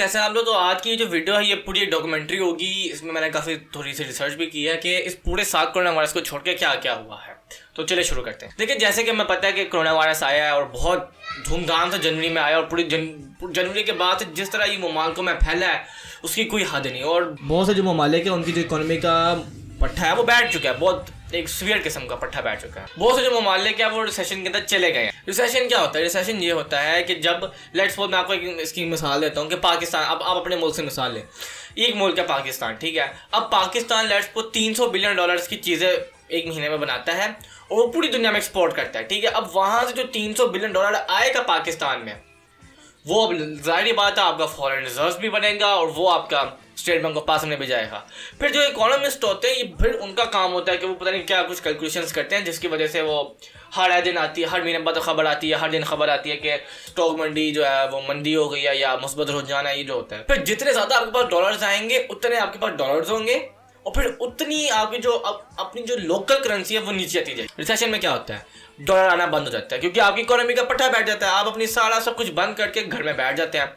कैसे हैं आप लोग। तो आज की जो वीडियो है ये पूरी डॉक्यूमेंट्री होगी। इसमें मैंने काफ़ी थोड़ी सी रिसर्च भी की है कि इस पूरे 7 कोरोना वायरस को छोड़ के क्या क्या हुआ है। तो चलिए शुरू करते हैं। देखिए, जैसे कि हमें पता है कि कोरोना वायरस आया है और बहुत धूमधाम से जनवरी में आया और पूरी जनवरी के बाद से जिस तरह ये ममालिकों में फैला है उसकी कोई हद नहीं। और बहुत से जो ममालिक है उनकी जो इकोनॉमी का पट्टा है वो बैठ चुका है, बहुत एक सीवियर किस्म का पट्टा बैठ चुका है। बहुत से जो ममालिक है वो रिसेशन के अंदर चले गए हैं। रिसेशन क्या होता है? रिसेशन ये होता है कि जब लेट्स सपोज मैं आपको इसकी मिसाल देता हूँ कि पाकिस्तान, अब आप अपने मुल्क से मिसाल लें। एक मुल्क है पाकिस्तान, ठीक है। अब पाकिस्तान लेट्स सपोज $300 बिलियन की चीज़ें एक महीने में बनाता है और वो पूरी दुनिया में एक्सपोर्ट करता है, ठीक है। अब वहाँ से जो $300 बिलियन आएगा पाकिस्तान में, वो अब जाहिर बात है आपका फॉरेन रिजर्व भी बनेगा और वो आपका स्टेट बैंक को पास में भी जाएगा। फिर जो इकोनॉमिस्ट होते हैं ये फिर उनका काम होता है कि वो पता नहीं क्या कुछ कैलकुलेशंस करते हैं जिसकी वजह से वो हर दिन आती है, हर महीने बाद खबर आती है, हर दिन खबर आती है कि स्टॉक मंडी जो है वो मंदी हो गई है या मुस्बत रुझान है, ये जो होता है। फिर जितने ज़्यादा आपके पास डॉलर्स आएंगे उतने आपके पास डॉलर्स होंगे और फिर उतनी आपकी जो अपनी जो लोकल करेंसी है वो नीचे आती जाएगी। रिसेशन में क्या होता है? डॉलर आना बंद हो जाता है क्योंकि आपकी इकोनॉमी का पट्टा बैठ जाता है। आप अपनी सारा सब कुछ बंद करके घर में बैठ जाते हैं।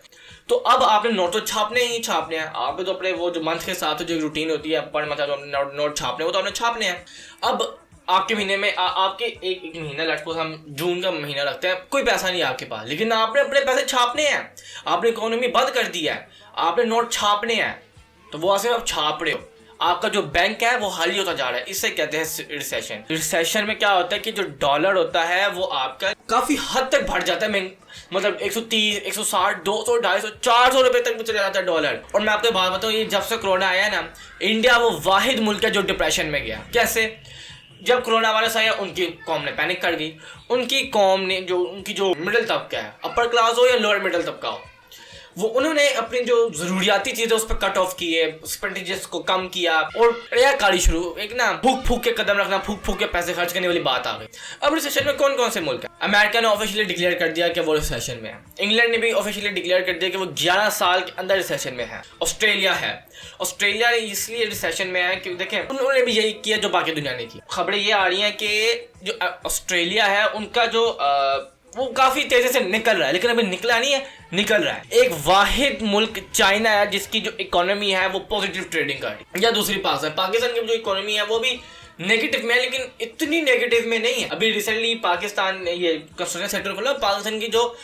तो अब आपने नोट तो छापने ही छापने हैं। आपने तो अपने वो जो मंथ के साथ जो रूटीन होती है पर मतलब नोट छापने, वो तो आपने छापने हैं। अब आपके महीने में आपके एक महीना लेट्स सपोज हम जून का महीना रखते हैं, कोई पैसा नहीं है आपके पास, लेकिन आपने अपने पैसे छापने हैं। आपने इकोनॉमी बंद कर दी है, आपने नोट छापने हैं, तो वो ऐसे आप छाप रहे हो। आपका जो बैंक है वो खाली होता जा रहा है, इससे कहते हैं रिसेशन। रिसेशन में क्या होता है कि जो डॉलर होता है वो आपका काफी हद तक बढ़ जाता है, मतलब 130, 160, 200, 250, 400 रुपए तक चले जाता है डॉलर। और मैं आपको बात बताऊं, ये जब से कोरोना आया ना, इंडिया वो वाहिद मुल्क है जो डिप्रेशन में गया। कैसे? जब कोरोना वायरस आया उनकी कौम ने पैनिक कर दी। उनकी कौम ने उनकी जो मिडिल तबका है, अपर क्लास हो या लोअर मिडिल तबका हो, वो उन्होंने अपनी जो जरूरियाती चीजें उस पर कट ऑफ किए, एक्सपेंडिचर्स को कम किया और रियाकारी शुरू, एक ना फूक के कदम रखना, फूक के पैसे खर्च करने वाली बात आ गई। अब रिसेशन में कौन कौन से मुल्क है? अमेरिका ने ऑफिशियली डिक्लेयर कर दिया कि वो रिसेशन में है। इंग्लैंड ने भी ऑफिशियली डिक्लेयर कर दिया कि वो 11 साल के अंदर रिसेशन में है। ऑस्ट्रेलिया है। ऑस्ट्रेलिया इसलिए रिसेशन में है क्योंकि देखें उन्होंने भी यही किया जो बाकी दुनिया ने की। खबरें ये आ रही हैं कि जो ऑस्ट्रेलिया है उनका जो वो काफी तेजी से निकल रहा है, लेकिन अभी निकला नहीं है, निकल रहा है। एक वाहिद मुल्क चाइना है जिसकी जो इकोनॉमी है वो पॉजिटिव ट्रेडिंग कर रही है। या दूसरी पास है पाकिस्तान की जो इकोनॉमी है वो भी नेगेटिव में है, लेकिन इतनी नेगेटिव में नहीं है। अभी रिसेंटली पाकिस्तान ने ये कंस्ट्रक्शन सेक्टर खोला, पाकिस्तान की जो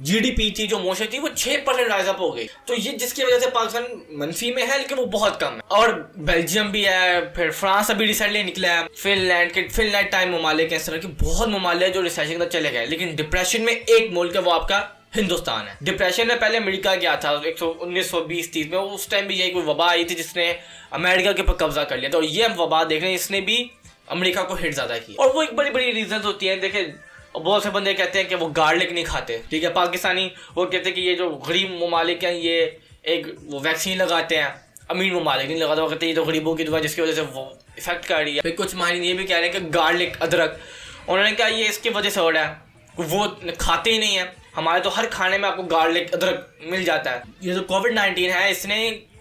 जीडीपी थी, जो मोशन थी, वो 6% राइज अप हो गई। तो ये जिसकी वजह से पाकिस्तान मनफी में है, लेकिन वो बहुत कम है। और बेल्जियम भी है, फिर फ्रांस अभी रिसेंटली निकला है, फिनलैंड टाइम ममालिक है, इस तरह के बहुत ममालिक जो रिसेशन के अंदर चले गए। लेकिन डिप्रेशन में एक मुल्क है, वो आपका हिंदुस्तान है। डिप्रेशन में पहले अमेरिका गया था 1920-30 में, उस टाइम भी यही कोई वबा आई थी जिसने अमेरिका के ऊपर कब्जा कर लिया था। और ये हम वबा देख रहे हैं, इसने भी अमेरिका को हिट ज्यादा किया। और वो एक बड़ी बड़ी रीजन होती है। देखिए बहुत से बंदे कहते हैं कि वो गार्लिक नहीं खाते, ठीक है। पाकिस्तानी वो कहते हैं कि ये जो गरीब ममालिक हैं ये एक वो वैक्सीन लगाते हैं, अमीर ममालिक नहीं लगाते। वो कहते हैं ये तो गरीबों की दवा जिसकी वजह से वो इफेक्ट कर रही है। फिर कुछ माहिर ये भी कह रहे हैं कि गार्लिक, अदरक, उन्होंने कहा ये इसकी वजह से हो रहा है, वो खाते ही नहीं है। हमारे तो हर खाने में आपको गार्लिक, अदरक मिल जाता है। ये जो कोविड-19 है इसने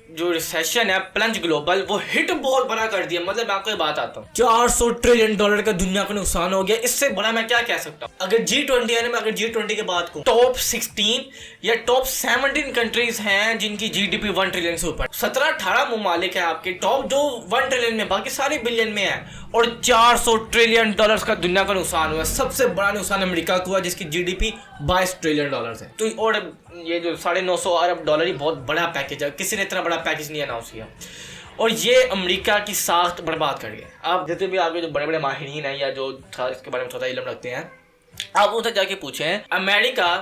जो रिसेशन है प्लंज ग्लोबल, वो हिट बहुत बड़ा कर दिया। मतलब मैं आपको ये बात आता हूँ, $400 ट्रिलियन का दुनिया को नुकसान हो गया। इससे बड़ा मैं क्या कह सकता हूँ? अगर G20 है ना, मैं अगर G20 की बात करूँ, टॉप 16 या टॉप 17 कंट्रीज हैं जिनकी जीडीपी 1 ट्रिलियन से ऊपर। 17-18 ममालिक है आपके टॉप जो 1 ट्रिलियन में, बाकी सारे बिलियन में है। और $400 ट्रिलियन का दुनिया का नुकसान हुआ। सबसे बड़ा नुकसान अमेरिका को हुआ जिसकी जीडीपी $22 ट्रिलियन है। तो और ये जो $950 अरब ही बहुत बड़ा पैकेज है, किसी ने इतना बड़ा पैकेज नहीं अनाउंस किया। और ये अमेरिका की साख बर्बाद कर गया। आप जितने भी आपके जो बड़े बड़े माहिरीन हैं या जो इसके बारे में थोड़ा इल्म रखते हैं, आप उनसे जाके पूछें, अमेरिका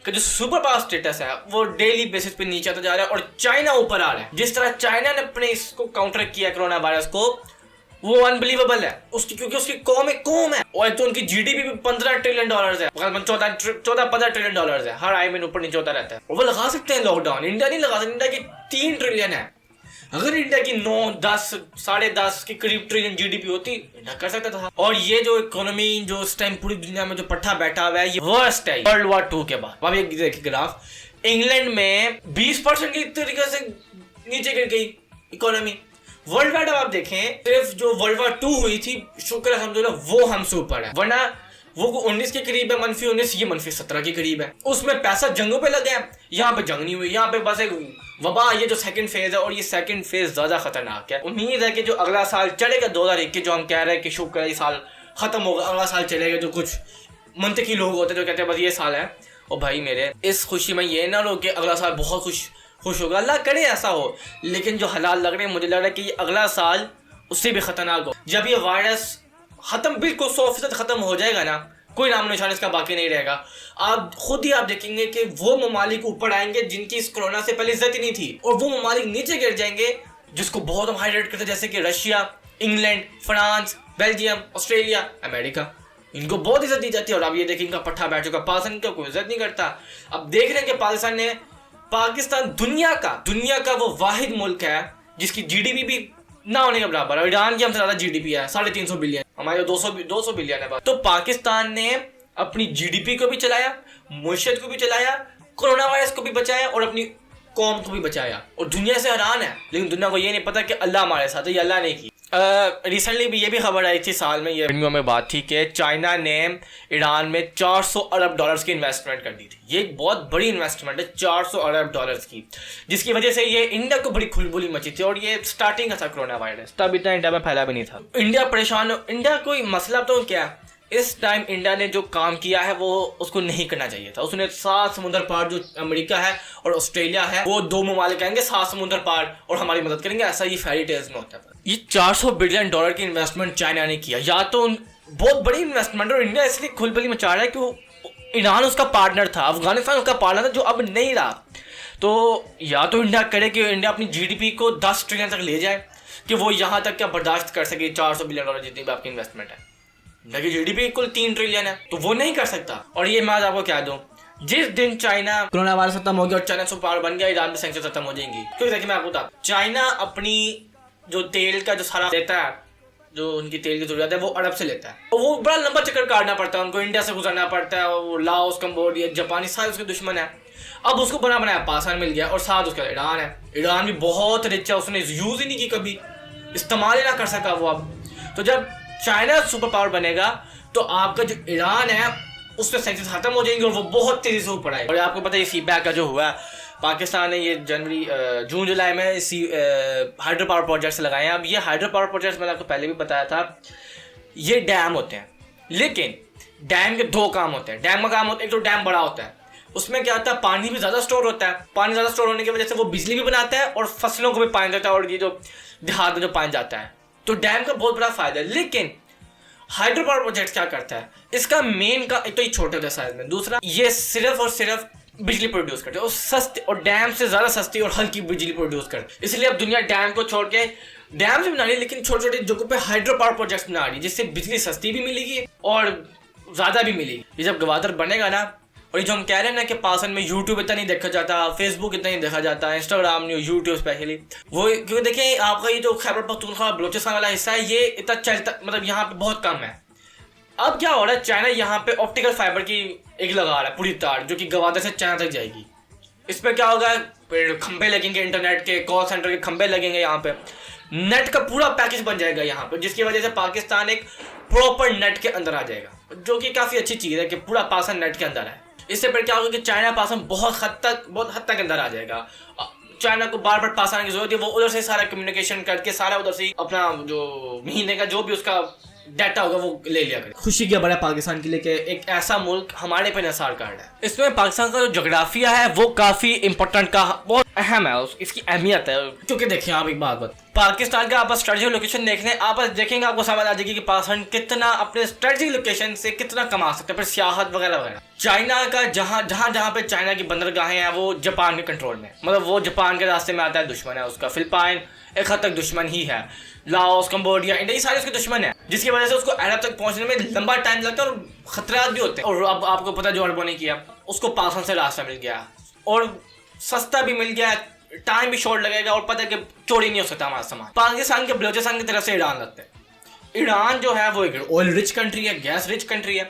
का जो सुपर पावर स्टेटस है वो डेली बेसिस पे नीचे आता जा रहा है और चाइना ऊपर आ रहा है। जिस तरह चाइना ने अपने इसको काउंटर किया कोरोना वायरस को, वो अनबिलीवेबल है उसकी, क्योंकि उसकी कौम है और तो उनकी जीडीपी भी $15 ट्रिलियन है, 14-15 ट्रिलियन है। हर आई महीने ऊपर नीचे होता रहता है। और वो लगा सकते हैं लॉकडाउन, इंडिया नहीं लगा सकते। इंडिया की 3 ट्रिलियन है। अगर इंडिया की 9, 10, 10.5 के करीब ट्रिलियन जीडीपी होती, इंडिया कर सकता था। और ये जो इकोनॉमी जो इस टाइम पूरी दुनिया में जो पट्टा बैठा हुआ है, ये वर्स्ट है वर्ल्ड वॉर 2 के बाद। अब ये देखिए ग्राफ, इंग्लैंड में 20% की तरीके से नीचे गिर गई इकोनॉमी। वर्ल्ड वाइड आप देखें, सिर्फ जो वर्ल्ड वॉर 2 हुई थी, शुक्र अल्हम्दुलिल्लाह वो हमसे ऊपर है, वरना वो 19 के करीब है, -19, ये -17 के करीब है। उसमें पैसा जंगों पे लगा है, यहाँ पे जंग नहीं हुई, यहाँ पे बस एक वबा, ये जो सेकंड फेज है, और ये सेकंड फेज ज्यादा खतरनाक है। उम्मीद है कि जो अगला साल चलेगा 2021, जो हम कह रहे हैं कि शुक्र है ये साल खत्म होगा, अगला साल चलेगा, जो कुछ मंतकी लोग होते हैं जो कहते हैं बस ये साल है, और भाई मेरे इस खुशी में ये ना लो कि अगला साल बहुत खुश होगा, अल्लाह करे ऐसा हो, लेकिन जो हालात लग रहे हैं मुझे लग रहा है कि ये अगला साल उससे भी खतरनाक हो। जब ये वायरस खत्म, बिल्कुल 100% खत्म हो जाएगा ना, कोई नाम निशान इसका बाकी नहीं रहेगा, आप खुद ही आप देखेंगे कि वो ममालिक ऊपर आएंगे जिनकी इस कोरोना से पहले इज्जत ही नहीं थी, और वो ममालिक नीचे गिर जाएंगे जिसको बहुत हम हाईलाइट करते हैं, जैसे कि Russia, England, France, Belgium, Australia, America, इनको बहुत इज्जत दी जाती है। और अब ये देखिए इनका पट्टा बैठ चुका, पाकिस्तान का कोई इज्जत नहीं करता। अब देख रहे हैं कि पाकिस्तान दुनिया का वो वाहिद मुल्क है जिसकी जीडीपी भी ना होने के बराबर है। ईरान की हमसे ज्यादा जीडीपी है, 350 बिलियन, हमारे 200 बिलियन है। तो पाकिस्तान ने अपनी जीडीपी को भी चलाया, मुआशरत को भी चलाया, कोरोना वायरस को भी बचाया, और अपनी कौम को भी बचाया, और दुनिया से हैरान है। लेकिन दुनिया को ये नहीं पता कि अल्लाह हमारे साथ है, ये अल्लाह ने की। रिसेंटली भी ये भी खबर आई थी, साल में ये वीडियो में बात थी कि चाइना ने ईरान में 400 अरब डॉलर्स की इन्वेस्टमेंट कर दी थी। ये एक बहुत बड़ी इन्वेस्टमेंट है, 400 अरब डॉलर्स की, जिसकी वजह से ये इंडिया को बड़ी खुलबुली मची थी, और ये स्टार्टिंग का था कोरोना वायरस, तब इतना इंडिया में फैला भी नहीं था। इंडिया परेशान हो, इंडिया कोई मसला तो क्या, इस टाइम इंडिया ने जो काम किया है वो उसको नहीं करना चाहिए था। उसने 7 समुद्र पार, जो अमेरिका है और ऑस्ट्रेलिया है, वो 2 ममालिक आएंगे 7 समुद्र पार और हमारी मदद करेंगे, ऐसा ये फेरी टेल्स में होता है। ये 400 बिलियन डॉलर की इन्वेस्टमेंट चाइना ने किया, या तो बहुत बड़ी इन्वेस्टमेंट, और इंडिया इसलिए खुलबली मचा रहा है कि वो ईरान उसका पार्टनर था, अफगानिस्तान उसका पार्टनर था, जो अब नहीं रहा। तो या तो इंडिया करे कि इंडिया अपनी जीडीपी को 10 ट्रिलियन तक ले जाए, कि वो यहाँ तक क्या बर्दाश्त कर सके 400 बिलियन डॉलर जितनी भी आपकी इन्वेस्टमेंट है, लेकिन जीडीपी कुल 3 ट्रिलियन है, तो वो नहीं कर सकता। और ये मैं आपको क्या दूं, जिस दिन चाइना कोरोना वायरस खत्म हो गया और चाइना सुपर पावर बन गया, ईरान में सैंक्शन खत्म हो जाएंगी। क्योंकि देखिए मैं आपको बता, चाइना अपनी जो तेल का जो सारा लेता है, जो उनकी तेल की जरूरत है, वो अरब से लेता है, और वो बड़ा लंबा चक्कर काटना पड़ता है उनको, इंडिया से गुजरना पड़ता है, वो लाओस, कंबोडिया, जापानी सारे उसके दुश्मन है। अब उसको बनाया पाकिस्तान मिल गया, और साथ उसका ईरान है। ईरान भी बहुत रिच है, उसने यूज ही नहीं की कभी, इस्तेमाल ही ना कर सका वो। अब तो जब चाइना सुपर पावर बनेगा तो आपका जो ईरान है उससे सैंक्शन खत्म हो जाएंगे, और वो बहुत तेजी से ऊपर आएगा। और आपको पता है सीपैक का जो हुआ है, पाकिस्तान ने ये जून जुलाई में हाइड्रो पावर प्रोजेक्ट्स लगाए हैं। अब ये हाइड्रो पावर प्रोजेक्ट्स मैंने आपको पहले भी बताया था, ये डैम होते हैं, लेकिन डैम के 2 काम होते हैं। डैम का काम होता है, एक तो डैम बड़ा होता है, उसमें क्या होता है, पानी भी ज़्यादा स्टोर होता है, पानी ज़्यादा स्टोर होने की वजह से वो बिजली भी बनाता है और फसलों को भी पानी देता है, और ये जो देहात में जो पानी जाता है, तो डैम का बहुत बड़ा फायदा है। लेकिन हाइड्रो पावर प्रोजेक्ट क्या करता है, इसका मेन का एक तो ये छोटे होते साइज में, दूसरा ये सिर्फ और सिर्फ बिजली प्रोड्यूस करते हैं, और सस्ती, और डैम से ज्यादा सस्ती और हल्की बिजली प्रोड्यूस करते हैं। इसलिए अब दुनिया डैम को छोड़ के, डैम से बना रही है, लेकिन छोटे छोटे जगहों पे हाइड्रो पावर प्रोजेक्ट बना रही है, जिससे बिजली सस्ती भी मिलेगी और ज्यादा भी मिलेगी। ये जब गवादर बनेगा ना, और ये जो हम कह रहे हैं ना कि पाकिस्तान में यूट्यूब इतना नहीं देखा जाता, फेसबुक इतना नहीं देखा जाता, इंस्टाग्राम नहीं, यूट्यूब स्पेशली, वो क्योंकि देखिए आपका ये जो खैबर पख्तूनख्वा बलोचिस्तान वाला हिस्सा है, ये इतना चलता, मतलब यहाँ पे बहुत कम है। अब क्या हो रहा है, चाइना यहाँ पे ऑप्टिकल फाइबर की एक लगा रहा है पूरी तार, जो कि गवादर से चाइना तक जाएगी। इस पर क्या होगा, खंभे लगेंगे, इंटरनेट के कॉल सेंटर के खंभे लगेंगे, यहाँ पे नेट का पूरा पैकेज बन जाएगा यहाँ पे, जिसकी वजह से पाकिस्तान एक प्रॉपर नेट के अंदर आ जाएगा, जो कि काफ़ी अच्छी चीज़ है कि पूरा पाकिस्तान नेट के अंदर है। इससे फिर क्या होगा कि चाइना पाकिस्तान बहुत हद तक अंदर आ जाएगा। चाइना को बार बार पास आने की जरूरत है, वो उधर से सारा कम्युनिकेशन करके सारा उधर से अपना जो महीने का जो भी उसका डाटा होगा वो ले लिया करे। खुशी की खबर है पाकिस्तान के लिए कि एक ऐसा मुल्क हमारे पे निसार कार्ड है। इसमें पाकिस्तान का जो जोग्राफिया है वो काफी इंपॉर्टेंट का बहुत अहम है, इसकी अहमियत है। क्योंकि देखिए आप एक बात पाकिस्तान का आप स्ट्रेटेजिक लोकेशन देखने आप देखेंगे, आपको समझ आ जाएगी कि पाकिस्तान कितना अपने स्ट्रेटेजिक लोकेशन से कितना कमा सकता है, फिर सियाहत वगैरह वगैरह। चाइना का जहाँ पे चाइना की बंदरगाहें हैं वो जापान के कंट्रोल में, मतलब वो जापान के रास्ते में आता है, दुश्मन है उसका। फिलिपाइन एक हद तक दुश्मन ही है, लाओस, कंबोडिया, इंडिया, ये सारे उसके दुश्मन है, जिसकी वजह से उसको अरब तक पहुंचने में लंबा टाइम लगता है और खतरात भी होते हैं। और अब आपको पता है जो अरबों ने किया, उसको पाकिस्तान से रास्ता मिल गया और सस्ता भी मिल गया, टाइम भी शॉर्ट लगेगा, और पता है कि चोरी नहीं हो सकता हमारा सामान। पाकिस्तान के बलोचिस्तान की तरफ से ईरान लगता है। ईरान जो है वो एक ऑयल रिच कंट्री है, गैस रिच कंट्री है,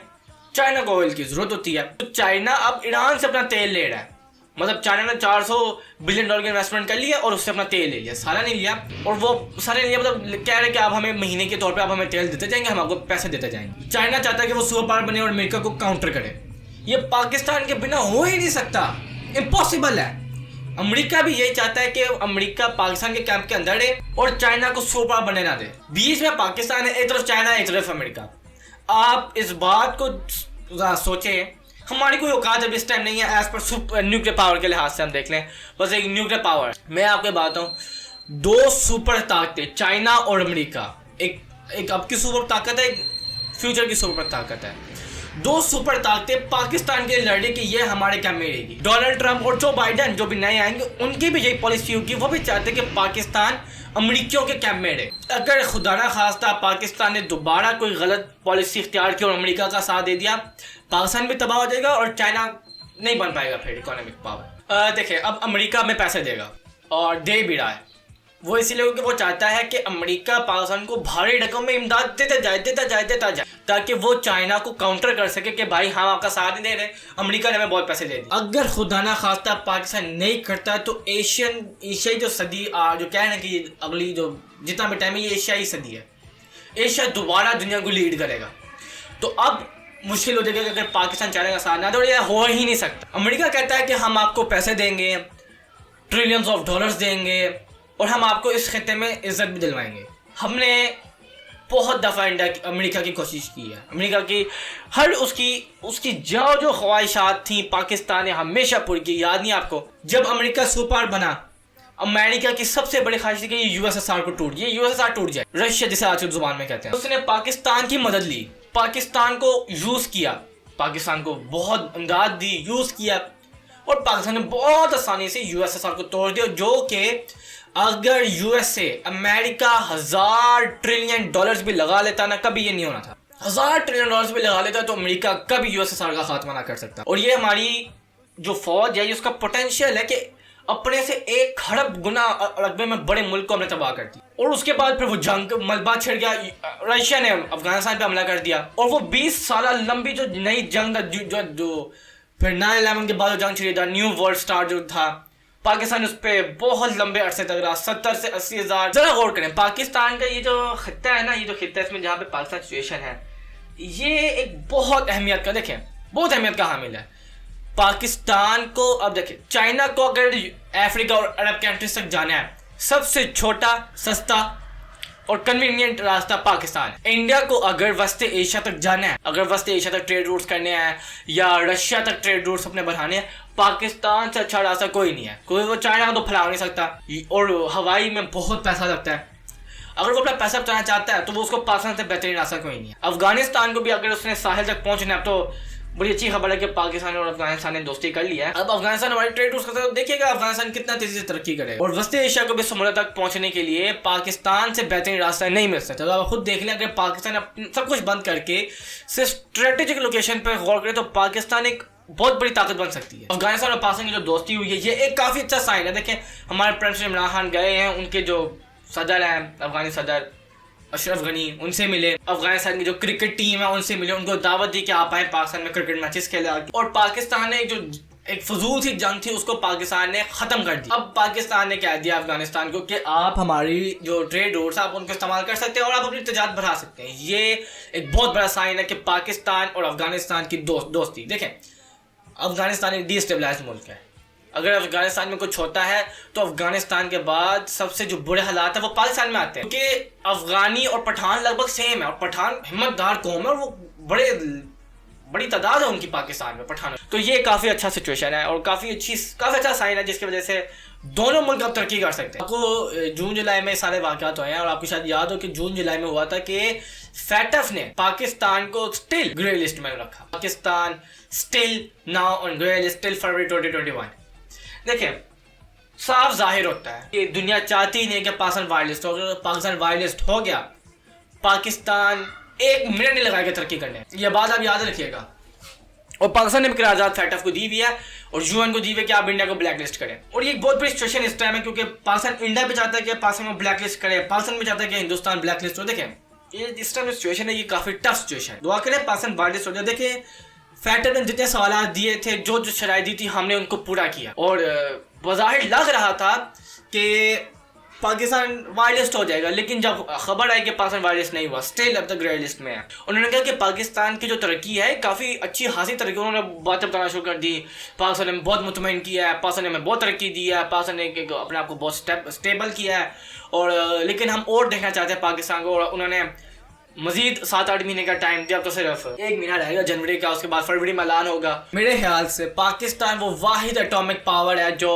चाइना को ऑयल की जरूरत होती है, तो चाइना अब ईरान से अपना तेल ले रहा है। मतलब चाइना ने $400 बिलियन का इन्वेस्टमेंट कर लिया और उससे अपना तेल ले लिया, सारा नहीं लिया। और वो सारे लिया मतलब कह रहे कि आप हमें महीने के तौर पे आप हमें तेल देते जाएंगे, हम आपको पैसे देते जाएंगे। चाइना चाहता है कि वो सुपर पावर बने और अमेरिका को काउंटर करे। ये पाकिस्तान के बिना हो ही नहीं सकता, इम्पॉसिबल है। अमेरिका भी यही चाहता है कि अमेरिका पाकिस्तान के कैंप के अंदर है और चाइना को सुपर पावर बनने ना दे। बीच में पाकिस्तान है, एक तरफ चाइना है, एक तरफ अमेरिका। आप इस बात को सोचें, हमारी कोई औकात अभी इस टाइम नहीं है एज पर न्यूक्लियर पावर के लिहाज से हम देख लें। बस एक न्यूक्लियर पावर, मैं आपको बात हूँ, 2 सुपर ताकतें चाइना और अमेरिका, एक अब की सुपर ताकत है, एक फ्यूचर की सुपर ताकत है। 2 सुपर ताकतें पाकिस्तान के लिए लड़े कि ये हमारे क्या में रहेगी। डोनाल्ड ट्रंप और जो बाइडेन जो भी नए आएंगे उनकी भी यही पॉलिसी होगी, वो भी चाहते कि पाकिस्तान अमेरिकियों के कैंप में रहे। अगर खुदा ना खास्ता पाकिस्तान ने दोबारा कोई गलत पॉलिसी इख्तियार की और अमेरिका का साथ दे दिया, पाकिस्तान भी तबाह हो जाएगा और चाइना नहीं बन पाएगा फिर इकोनॉमिक पावर। देखिए, अब अमेरिका में पैसे देगा और दे भी रहा है, वो इसीलिए क्योंकि वो चाहता है कि अमेरिका पाकिस्तान को भारी रकम में इमदाद देता जाए ताकि वो चाइना को काउंटर कर सके कि भाई हम आपका साथ नहीं दे रहे, अमेरिका ने हमें बहुत पैसे दे दिए। अगर खुदा ना खास्ता पाकिस्तान नहीं करता तो एशियाई जो सदी जो कह रहे हैं कि अगली जो जितना भी टाइम है ये एशियाई सदी है, एशिया दोबारा दुनिया को लीड करेगा। तो अब मुश्किल हो जाएगा कि अगर पाकिस्तान चाइना का साथ ना तो ये हो ही नहीं सकता। अमेरिका कहता है कि हम आपको पैसे देंगे, ट्रिलियंस ऑफ डॉलर्स देंगे और हम आपको इस खित्ते में इज्जत भी दिलवाएंगे। हमने बहुत दफ़ा अमेरिका की कोशिश की है, अमेरिका की हर उसकी जो ख्वाहिशात थी पाकिस्तान ने हमेशा पूरी की। याद नहीं आपको, जब अमेरिका सुपर बना, अमेरिका की सबसे बड़ी ख्वाहिश थी कि यूएसएसआर को टूट जाए, यूएसएसआर टूट जाए, रशिया जिसे आज की जुबान में कहते हैं। उसने पाकिस्तान की मदद ली, पाकिस्तान को यूज़ किया, पाकिस्तान को बहुत इमदाद दी, यूज़ किया और पाकिस्तान ने बहुत आसानी से यूएसएसआर को तोड़ दिया। जो कि अगर यूएसए अमेरिका $1000 ट्रिलियन भी लगा लेता ना, कभी ये नहीं होना था। $1000 ट्रिलियन भी लगा लेता तो अमेरिका कभी यूएसएसआर का खात्मा ना कर सकता। और ये हमारी जो फौज है उसका पोटेंशियल है कि अपने से 1 खरब गुना रकबे में बड़े मुल्क को हमने तबाह कर दी। और उसके बाद फिर वो जंग मलबा छिड़ गया, रशिया ने अफगानिस्तान पे हमला कर दिया और वो 20 साल लंबी जो नई जंग जो फिर 9/11 के बाद जो जंग छिड़ी था, न्यू वर्ल्ड स्टार जो था, पाकिस्तान उस पर बहुत लंबे अरसे तक रहा, 70 से 80 हज़ार। जरा गौर करें, पाकिस्तान का ये जो खित्ता है ना, ये जो खित्ता है इसमें जहाँ पे पाकिस्तान सिचुएशन है, ये एक बहुत अहमियत का, देखें बहुत अहमियत का हामिल है। पाकिस्तान को अब देखें, चाइना को अगर अफ्रीका और अरब कंट्रीज तक जाना है, सबसे छोटा, सस्ता और कन्वीनियंट रास्ता पाकिस्तान है। इंडिया को अगर वस्ते एशिया तक जाना है, अगर वस्ते एशिया तक ट्रेड रूट्स करने हैं या रशिया तक ट्रेड रूट्स अपने बढ़ाने हैं, पाकिस्तान से अच्छा रास्ता कोई नहीं है। कोई वो चाइना को तो फैला नहीं सकता और हवाई में बहुत पैसा लगता है। अगर वो अपना पैसा बचाना चाहता है तो वो उसको पाकिस्तान से बेहतरीन रास्ता कोई नहीं है। अफगानिस्तान को भी अगर उसने साहिल तक पहुंचना है, तो बड़ी अच्छी खबर है कि पाकिस्तान और अफगानिस्तान ने दोस्ती कर लिया है। अब अफगानिस्तान हमारे ट्रेड रूट्स करता है, तो देखिएगा अफगानिस्तान कितना तेजी से तरक्की करे। और वस्ती एशिया को भी समुद्र तक पहुंचने के लिए पाकिस्तान से बेहतरीन रास्ता नहीं मिल सकता। तो आप खुद देख लें, अगर पाकिस्तान सब कुछ बंद करके सिर्फ स्ट्रेटेजिक लोकेशन पर गौर करे तो पाकिस्तान एक बहुत बड़ी ताकत बन सकती है। अफगानिस्तान और पाकिस्तान की जो दोस्ती हुई है, ये एक काफी अच्छा साइन है। देखें, हमारे प्राइम मिनिस्टर इमरान खान गए हैं, उनके जो सदर हैं अफगानी सदर अशरफ गनी, उनसे मिले। अफगानिस्तान की जो क्रिकेट टीम है उनसे मिले, उनको दावत दी कि आप आए पाकिस्तान में क्रिकेट मैचेस खेले। और पाकिस्तान ने जो एक फजूल सी जंग थी उसको पाकिस्तान ने खत्म कर दी। अब पाकिस्तान ने कह दिया अफगानिस्तान को कि आप हमारी जो ट्रेड रूट्स आप उनको इस्तेमाल कर सकते हैं और आप अपनी तजारत बढ़ा सकते हैं। ये एक बहुत बड़ा साइन है कि पाकिस्तान और अफगानिस्तान की दोस्ती। देखें, अफगानिस्तान एक डिस्टेबलाइज्ड मुल्क है। अगर अफगानिस्तान में कुछ होता है तो अफगानिस्तान के बाद सबसे जो बुरे हालात है वो पाकिस्तान में आते हैं, क्योंकि अफगानी और पठान लगभग सेम है और पठान हिम्मतदार कौम है और वो बड़ी तादाद है उनकी पाकिस्तान में पठान। तो ये काफ़ी अच्छा सिचुएशन है और काफ़ी अच्छा साइन है जिसकी वजह से दोनों मुल्क अब तरक्की कर सकते हैं। आपको जून जुलाई में सारे वाक़यात हुए हैं और आपको शायद याद हो कि जून जुलाई में हुआ था कि फैटफ ने पाकिस्तान को स्टिल ग्रे लिस्ट में रखा। Pakistan still now on grey list till February 2021। देखिए, साफ जाहिर होता है कि दुनिया चाहती नहीं कि पाकिस्तान वाइट लिस्ट हो। अगर पाकिस्तान वाइट लिस्ट हो गया, पाकिस्तान 1 मिनट नहीं लगाएगा तरक्की करने। यह बात आप याद रखिएगा। और पाकिस्तान ने भी करारदाद फैटफ को दी हुई है और यूएन को दी हुई है कि आप इंडिया को ब्लैक लिस्ट करें। और ये एक बहुत बड़ी सिचुएशन इस टाइम है, क्योंकि पाकिस्तान इंडिया भी चाहता है कि पाकिस्तान को ब्लैक लिस्ट करे, पाकिस्तान भी चाहता है कि हिंदुस्तान ब्लैक लिस्ट हो। देखें, ये इस टाइम सिचुएशन है, ये काफी टफ सिचुएशन है। दुआ करें पाकिस्तान वाइट लिस्ट हो जाए। देखिए, फैक्टर ने जितने सवाल दिए थे, जो जो शराइ दी थी, हमने उनको पूरा किया और बज़ाहिर लग रहा था कि पाकिस्तान वाइट लिस्ट हो जाएगा, लेकिन जब खबर आई कि पाकिस्तान वाइट लिस्ट नहीं हुआ, स्टिल अब तक ग्रे लिस्ट में है। उन्होंने कहा कि पाकिस्तान की जो तरक्की है काफ़ी अच्छी खासी तरक्की, उन्होंने बातें बताना शुरू कर दी। पाकिस्तान ने बहुत मुतमईन किया है, पाकिस्तान ने हमें बहुत तरक्की दी है, पाकिस्तान ने अपने आप को बहुत स्टेबल किया है, और लेकिन हम और देखना चाहते हैं पाकिस्तान को। और उन्होंने मजीद 7-8 महीने का टाइम दिया, अब तो सिर्फ 1 महीना रहेगा जनवरी का, उसके बाद फरवरी में ऐलान होगा। मेरे ख्याल से पाकिस्तान वो वाहिद एटॉमिक पावर है जो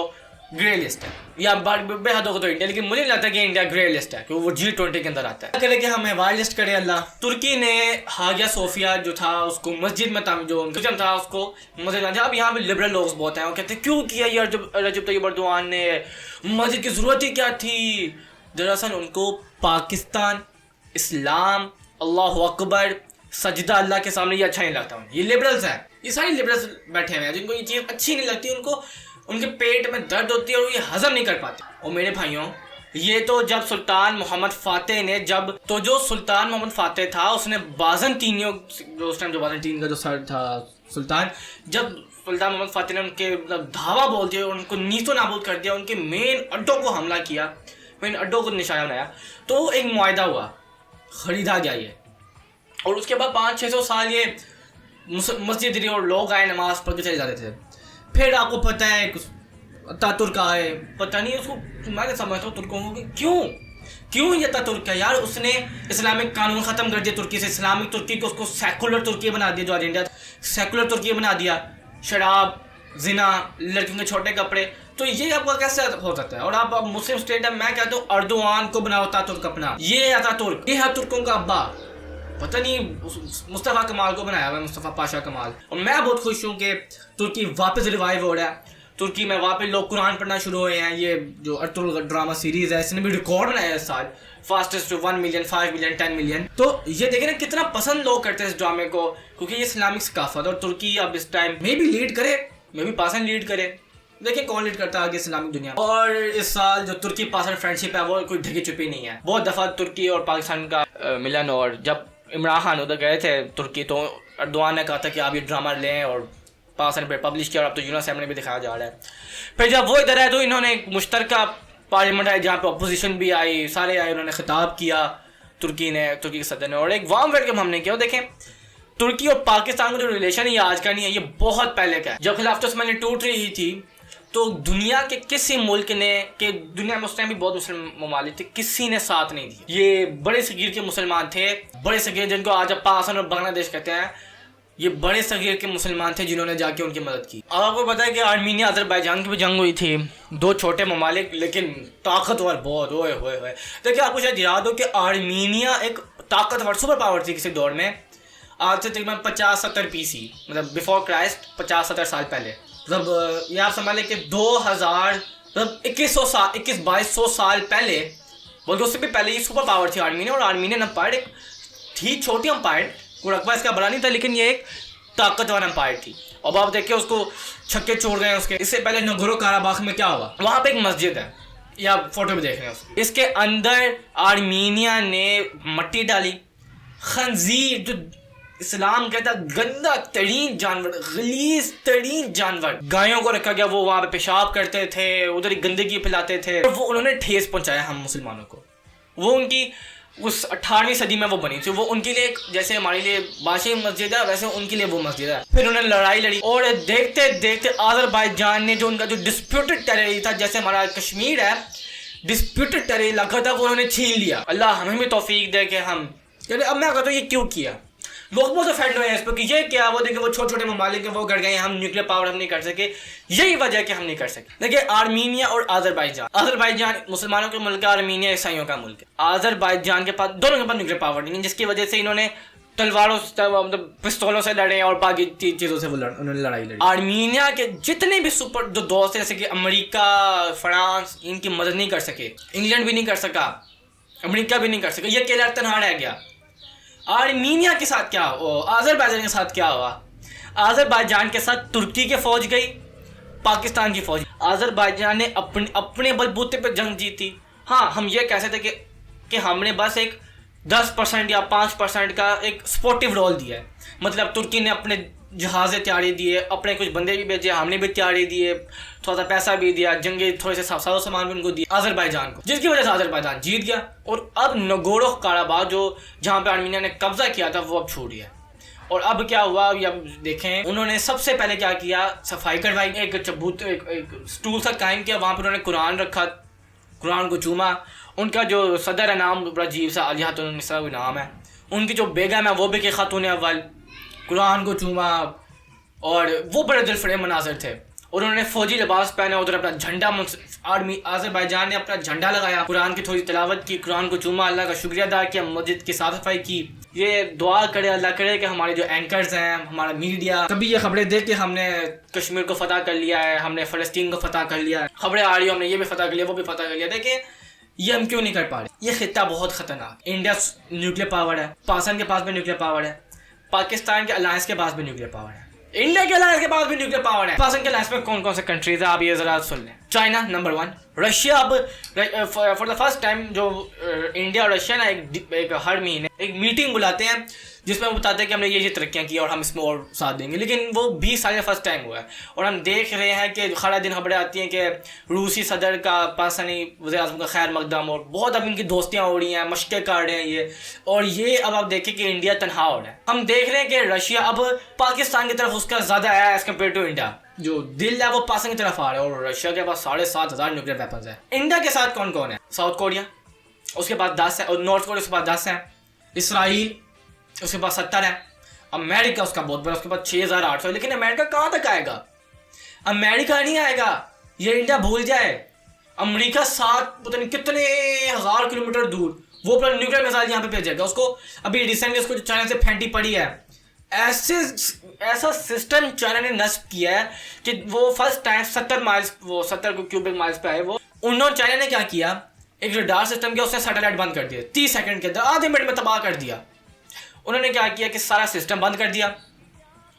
ग्रे लिस्ट है, या बेहद को तो इंडिया, लेकिन मुझे नहीं लगता कि इंडिया ग्रे लिस्ट है, क्योंकि वो G20 के अंदर आता है। करे कि हमें वाइट लिस्ट करे अल्लाह। तुर्की ने हागिया सोफिया जो था उसको मस्जिद में जो उनका था उसको मस्जिद में, अब यहाँ पे लिबरल लोग बहुत हैं, वो कहते हैं क्यों किया ये रजब तैयब एर्दोगान ने, मस्जिद की ज़रूरत ही क्या थी। दरअसल उनको पाकिस्तान, इस्लाम, अल्लाह अकबर, सजदा अल्लाह के सामने ये अच्छा नहीं लगता। ये लिबरल्स हैं, ये सारे लिबरल्स बैठे हुए हैं जिनको ये चीज़ अच्छी नहीं लगती, उनको उनके पेट में दर्द होती है और ये हजम नहीं कर पाते। और मेरे भाइयों, ये तो जब सुल्तान मोहम्मद फातेह ने जो सुल्तान मोहम्मद फातेह था उसने बाज़ंतीनियों, जो उस टाइम जो बाज़ंतीन का जो सर था सुल्तान, जब सुल्तान मोहम्मद फातेह ने उनके धावा बोल दिया, उनको नीस्तो नाबूद कर दिया, उनके मेन अड्डों को हमला किया, मेन अड्डों को निशाना बनाया, तो एक मुआहदा हुआ, ख़रीदा गया ये। और उसके बाद 500-600 साल ये मस्जिद रही और लोग आए नमाज पढ़ के चले जाते थे। फिर आपको पता है अतातुर्क आए, पता नहीं उसको, मैं समझता हूँ तुर्कों को क्यों ये अतातुर्क है यार, उसने इस्लामिक कानून ख़त्म कर दिया तुर्की से, इस्लामिक तुर्की को उसको सेकुलर तुर्की बना दिया, जो आज इंडिया सेकुलर तुर्की बना दिया, शराब, जिना, लड़कियों के छोटे कपड़े, तो ये आपका कैसे हो सकता है। और आप मुस्लिम स्टेट है, मैं कहता हूँ अर्दोगान को बनाओ अतातुर्क अपना, ये अतातुर्क, ये है तुर्कों का अब्बा, पता नहीं मुस्तफ़ा कमाल को बनाया हुआ है, मुस्तफ़ा पाशा कमाल। और मैं बहुत खुश हूँ कि तुर्की वापस रिवाइव हो रहा है, तुर्की में वापस लोग कुरान पढ़ना शुरू हुए हैं। ये जो अर्तुगरुल ड्रामा सीरीज़ है, इसने भी रिकॉर्ड बनाया इस साल, फास्टेस्ट 1 मिलियन, 5 मिलियन, 10 मिलियन। तो ये देखें ना कितना पसंद लोग करते हैं इस ड्रामे को, क्योंकि ये इस्लामिक सकाफत, और तुर्की अब इस टाइम में भी लीड करे, में भी पाकिस्तान लीड करे, देखिए कौन लीड करता है आगे इस्लामिक दुनिया। और इस साल जो तुर्की पाकिस्तान फ्रेंडशिप है वो कोई ढकी छुपी नहीं है। बहुत दफ़ा तुर्की और पाकिस्तान का मिलन, और जब इमरान खान उधर गए थे तुर्की, तो अर्दोगान ने कहा था कि आप ये ड्रामा लें, और पाकिस्तान पर पब्लिश किया, और अब तो यूएन में भी दिखाया जा रहा है। फिर जब वो इधर आए तो इन्होंने एक मुश्तरका पार्लियामेंट आई, जहाँ पे अपोजिशन भी आई, सारे आए, उन्होंने खिताब किया तुर्की के सदर ने, और एक वार्म वेलकम हमने किया। देखें तुर्की और पाकिस्तान का जो रिलेशन है ये आज का नहीं है, ये बहुत पहले का है। जब खिलाफत उस्मानी टूट रही थी तो दुनिया के किसी मुल्क ने, कि दुनिया में उस टाइम भी बहुत मुस्लिम ममालिक थे, किसी ने साथ नहीं दिया। ये बड़े सगीर के मुसलमान थे, बड़े सगीर जिनको आज अब पाकिस्तान और बांग्लादेश कहते हैं, ये बड़े सगीर के मुसलमान थे जिन्होंने जाके उनकी मदद की। अब आपको पता है कि आर्मीनिया अज़रबैजान की भी जंग हुई थी, 2 छोटे ममालिक लेकिन ताकतवर बहुत, ओए होए होए। देखिए आपको शायद याद हो कि आर्मीनिया एक ताकतवर सुपर पावर थी किसी दौर में, आज से तकरीबन 50-70 PC, मतलब बिफोर क्राइस्ट 50-70 साल पहले। मतलब ये आप समझ लें कि 2000 मतलब 2100-2200 साल पहले, बल्कि उससे भी पहले ये सुपर पावर थी आर्मीनिया। और आर्मीनियन अम्पायर एक थी छोटी अम्पायर, कोई रकबा इसका बड़ा नहीं था, लेकिन ये एक ताकतवर अम्पायर थी। अब आप देखिए उसको छक्के छोड़ गए उसके। इससे पहले नगोरो काराबाख में क्या हुआ, वहाँ पे एक मस्जिद है, या फोटो भी देख रहे हैं उसको, इसके अंदर आर्मीनिया ने मट्टी डाली, खंजीर जो इस्लाम कहता गंदा तरीन जानवर, गलीज तरीन जानवर, गायों को रखा गया, वो वहाँ पे पेशाब करते थे, उधर ही गंदगी फैलाते थे, और वो उन्होंने ठेस पहुँचाया हम मुसलमानों को। वो उनकी उस 18वीं सदी में वो बनी थी, वो उनके लिए जैसे हमारे लिए बादशाही मस्जिद है वैसे उनके लिए वो मस्जिद है। फिर उन्होंने लड़ाई लड़ी, और देखते देखते अज़रबैजान ने जो उनका जो डिस्प्यूटेड टेरिटरी था, जैसे हमारा कश्मीर है डिस्प्यूटेड टेरिटरी इलाका था, वो उन्होंने छीन लिया। अल्लाह हमें भी तौफीक दे कि हम, अब मैं कहता हूँ ये क्यों किया, लोग बहुत अफेक्ट हुए हैं इस पर कि ये क्या, वो देखिए वो छोटे छोटे ममालिक हैं वो कर गए, हम न्यूक्लियर पावर हम नहीं कर सके, यही वजह है कि हम नहीं कर सके। देखिए आर्मीनिया और अज़रबैजान मुसलमानों के मुल्क है, आर्मीनिया ईसाइयों का मुल्क है। अज़रबैजान के पास, दोनों के पास न्यूक्लियर पावर नहीं है, जिसकी वजह से इन्होंने तलवारों से, मतलब पिस्तौलों से लड़े और बाकी चीज़ों से उन्होंने लड़ाई लड़ी। आर्मीनिया के जितने भी सुपर जो दोस्त हैं, जैसे कि अमेरिका, फ्रांस, इनकी मदद नहीं कर सके, इंग्लैंड भी नहीं कर सका, अमेरिका भी नहीं कर सका, ये अकेला तनहा रह गया। आर्मीनिया के साथ क्या हुआ, अज़रबैजान के साथ क्या हुआ, अज़रबैजान के साथ तुर्की की फ़ौज गई, पाकिस्तान की फ़ौज। अज़रबैजान ने अपने बलबूते पर जंग जीती। हाँ, हम ये कह सकते कि हमने बस एक 10% या 5% का एक सपोर्टिव रोल दिया है, मतलब तुर्की ने अपने जहाज़ें तैयारी दिए, अपने कुछ बंदे भी भेजे, हमने भी तैयारी दिए, थोड़ा सा पैसा भी दिया, जंगे थोड़े से साजो सामान भी उनको दिया अज़रबैजान को, जिसकी वजह से अज़रबैजान जीत गया। और अब नगोरो कराबाख जो जहाँ पे आर्मीनिया ने कब्जा किया था वो अब छूट गया। और अब क्या हुआ, अब देखें, उन्होंने सबसे पहले क्या किया, सफाई करवाई, एक चबूत एक स्टूल सा कायम किया, वहाँ पर उन्होंने कुरान रखा, कुरान को चूमा। उनका जो सदर है नाम बड़ा अजीब सा अलियातुन्निसा नाम है, उनकी जो बेगम है वो भी कि खातून अव्वल, कुरान को चूमा, और वो बड़े दिलफरेब मनाजर थे। और उन्होंने फौजी लिबास पहना, उधर अपना झंडा, आर्मी अज़रबैजान ने अपना झंडा लगाया, कुरान की थोड़ी तिलावत की, कुरान को चूमा, अल्लाह का शुक्रिया अदा किया, मस्जिद की साफ सफाई की। ये दुआ करे अल्लाह करे कि हमारे जो एंकर्स हैं, हमारा मीडिया, कभी ये खबरें देख के हमने कश्मीर को फतह कर लिया है, हमने फ़लस्तीन को फतह कर लिया है, खबरें आ रही है, हमने ये भी फतह कर लिया, वो भी फतह कर लिया। देखें ये हम क्यों नहीं कर पा रहे। ये खित्ता बहुत ख़तरनाक, इंडिया न्यूक्लियर पावर है, पाकिस्तान के पास भी न्यूक्लियर पावर है, पाकिस्तान के अलायंस के पास भी न्यूक्लियर पावर है, इंडिया के अलायंस के पास भी न्यूक्लियर पावर है। पाकिस्तान के अलायंस में कौन कौन से कंट्रीज है आप ये जरा सुन लें। चाइना नंबर 1, रशिया, अब फॉर द फर्स्ट टाइम जो इंडिया और रशिया ना एक हर महीने एक मीटिंग बुलाते हैं जिसमें वो बताते हैं कि हमने ये तरक्कियाँ की और हम इसमें और साथ देंगे, लेकिन वो 20 साल फर्स्ट टाइम हुआ है। और हम देख रहे हैं कि हर दिन खबरें आती हैं कि रूसी सदर का पाकिस्तानी वज़ीर-ए-आज़म का खैर मकदम, और बहुत अब इनकी दोस्तियाँ हो रही हैं, मशक़ें कर रहे हैं ये। और ये अब आप देखें कि इंडिया तनहा हो रहा है। हम देख रहे हैं कि रशिया अब पाकिस्तान की तरफ उसका ज़्यादा है एज़ कम्पेयर टू इंडिया, जो दिल है वो पाकिस्तान की तरफ आ रहा है। और रशिया के पास 7,500 न्यूक्लियर वेपन्स है। इंडिया के साथ कौन कौन है? साउथ कोरिया, उसके पास 10 है, और नॉर्थ कोरिया उसके पास 10 है, इसराइल उसके पास 70 है, अमेरिका उसका बहुत बड़ा, उसके पास 6,800। लेकिन अमेरिका कहाँ तक आएगा? अमेरिका नहीं आएगा, ये इंडिया भूल जाए। अमेरिका 7 पता नहीं कितने हज़ार किलोमीटर दूर वो अपना न्यूक्लियर मिसाइल यहाँ पे भेजेगा। उसको अभी रिसेंटली उसको चाइना से फेंटी पड़ी है। ऐसा सिस्टम चाइना ने नस्ब किया है कि वो फर्स्ट टाइम 70 क्यूबिक माइल्स पे आए। वो उन्होंने चाइना ने क्या किया, एक रडार सिस्टम किया, उसने सैटेलाइट बंद कर दिया 30 सेकंड के अंदर, आधे मिनट में तबाह कर दिया। उन्होंने क्या किया कि सारा सिस्टम बंद कर दिया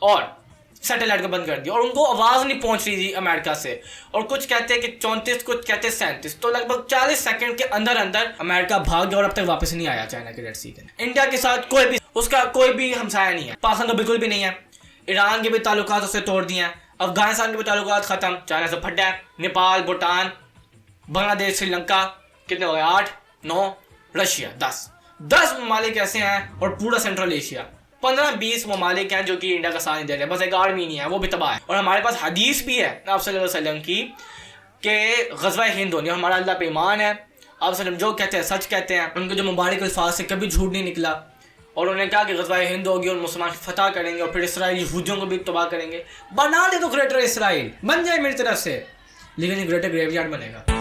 और सैटेलाइट को बंद कर दिया, और उनको आवाज़ नहीं पहुंच रही थी अमेरिका से। और कुछ कहते हैं कि 34, कुछ कहते हैं 37, तो लगभग 40 सेकंड के अंदर अंदर अमेरिका भाग गया और अब तक वापस नहीं आया चाइना के रेड सी के। इंडिया के साथ उसका कोई भी हमसाया नहीं है, पाकिस्तान का बिल्कुल भी नहीं है। ईरान के भी ताल्लुकात उससे तोड़ दिए हैं, अफगानिस्तान के भी ताल्लुकात ख़त्म, चाइना से फटा है। नेपाल, भूटान, बांग्लादेश, श्रीलंका, कितने हो गए? 8, 9, रशिया 10 ममालिक ऐसे हैं, और पूरा सेंट्रल एशिया 15-20 ममालिक हैं जो कि इंडिया का साथ नहीं दे रहे हैं। बस एक आर्मी नहीं है, वो भी तबाह है। और हमारे पास हदीस भी है आप सल्लल्लाहु अलैहि वसल्लम की कि ग़ज़वा हिंद होनी, हमारा अल्लाह पे ईमान है, आप सल्लम जो कहते हैं सच कहते हैं। उनके जो मुबारक अल्फाज से कभी झूठ नहीं निकला। और उन्होंने कहा कि ग़ज़वा हिंद होगी और मुसलमान फतह करेंगे और फिर इसराइल यहूदियों को भी तबाह करेंगे। बना दे तो ग्रेटर इसराइल बन जाए मेरी तरफ से, लेकिन ग्रेटर ग्रेवयार्ड बनेगा।